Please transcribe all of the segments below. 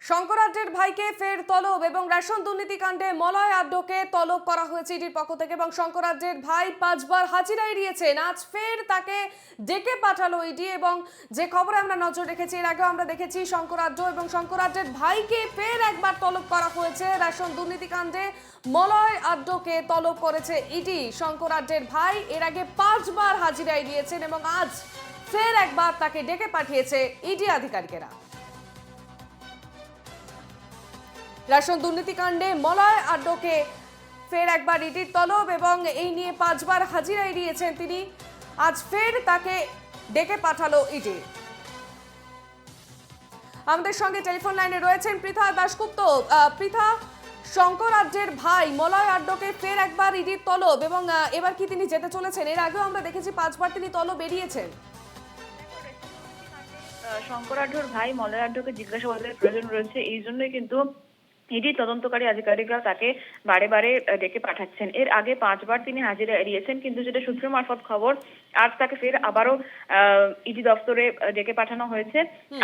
শঙ্করাজ্যের ভাইকে ফের তলব এবং রেশন দুর্নীতিকাণ্ডে মলয় আড্ডকে তলব করা হয়েছে ইডির পক্ষ থেকে এবং শঙ্করাজ্যের ভাই 5 বার হাজিরা এড়িয়েছেন। আজ ফের তাকে ডেকে পাঠালো ইডি এবং যে খবরে আমরা নজর রেখেছি এর আগেও আমরা দেখেছি শঙ্করাজ্য এবং শঙ্করাজ্যের ভাইকে ফের একবার তলব করা হয়েছে। রেশন দুর্নীতিকাণ্ডে মলয় আড্ডকে তলব করেছে ইডি। শঙ্করাজ্যের ভাই এর আগে 5 বার হাজিরা এড়িয়েছেন এবং আজ ফের একবার তাকে ডেকে পাঠিয়েছে ইডি আধিকারিকেরা। রেশন দুর্নীতিকাণ্ডে মলয় আড্ডকে ফের একবার ইডির তলব এবং এই নিয়ে 5 বার হাজিরা এড়িয়েছেন তিনি। আজ ফের তাকে ডেকে পাঠালো ইডি। আমাদের সঙ্গে টেলিফোন লাইনে রয়েছেন পৃথা দাশগুপ্ত। পৃথা, শঙ্করাজ্যের ভাই মলয় আড্ডকে ফের একবার ইডির তলব এবং এবার কি তিনি যেতে চলেছেন? এর আগেও আমরা দেখেছি 5 বার তিনি তলব এড়িয়েছেন। শঙ্করাঢ্যর ভাই মলয় আঢ্যকে জিজ্ঞাসাবাদের প্রয়োজন রয়েছে, এই জন্যই কিন্তু ইডি তদন্তকারী আধিকারিকরা তাকে বারে বারে ডেকে পাঠাচ্ছেন। এর আগে 5 বার তিনি হাজিরা এড়িয়েছেন, কিন্তু যেটা সূত্র মারফত খবর আজ তাকে ফের আবারও ইডি দপ্তরে ডেকে পাঠানো হয়েছে।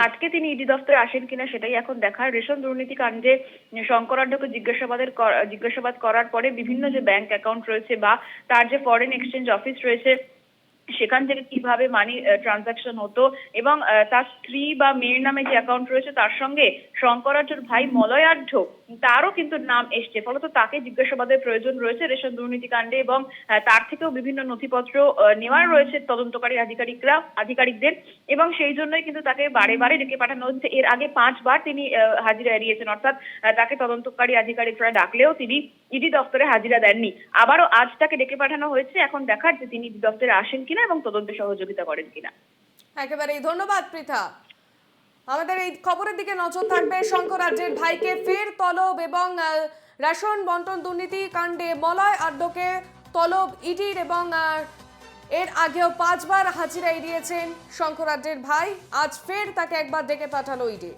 আজকে তিনি ইডি দপ্তরে আসেন কিনা সেটাই এখন দেখার। রেশন দুর্নীতি কাণ্ডে শঙ্করাঢ্যকে জিজ্ঞাসাবাদ করার পরে বিভিন্ন যে ব্যাংক অ্যাকাউন্ট রয়েছে বা তার যে ফরেন এক্সচেঞ্জ অফিস রয়েছে সেখান থেকে কিভাবে মানি ট্রানজাকশন হতো এবং তার স্ত্রী বা মেয়ের নামে যে অ্যাকাউন্ট রয়েছে তার সঙ্গে শঙ্করাঢ্যর ভাই মলয় আঢ্য তারও কিন্তু নাম এসছে। ফলত তাকে জিজ্ঞাসাবাদের প্রয়োজন রয়েছে রেশন দুর্নীতি কাণ্ডে এবং তার থেকেও বিভিন্ন নথিপত্র নেওয়ার রয়েছে তদন্তকারী আধিকারিকদের এবং সেই জন্যই কিন্তু তাকে বারে বারে ডেকে পাঠানো হচ্ছে। এর আগে 5 বার তিনি হাজিরা এড়িয়েছেন, অর্থাৎ তাকে তদন্তকারী আধিকারিকরা ডাকলেও তিনি ইডি দপ্তরে হাজিরা দেননি। আবারও আজ তাকে ডেকে পাঠানো হয়েছে, এখন দেখার যে তিনি ইডি দপ্তরে আসেন কিনা এবং তদন্তে সহযোগিতা করেন কিনা। একেবারেই ধন্যবাদ পৃথা। আমাদের এই খবরের দিকে নজর থাকবে। শঙ্করাজ্যের ভাইকে ফের তলব এবং রেশন বন্টন দুর্নীতি কাণ্ডে মলয় আড্ডকে তলব ইডির এবং এর আগেও 5 বার হাজিরা এড়িয়েছেন শঙ্করাজ্যের ভাই। আজ ফের তাকে একবার ডেকে পাঠালো ইডি।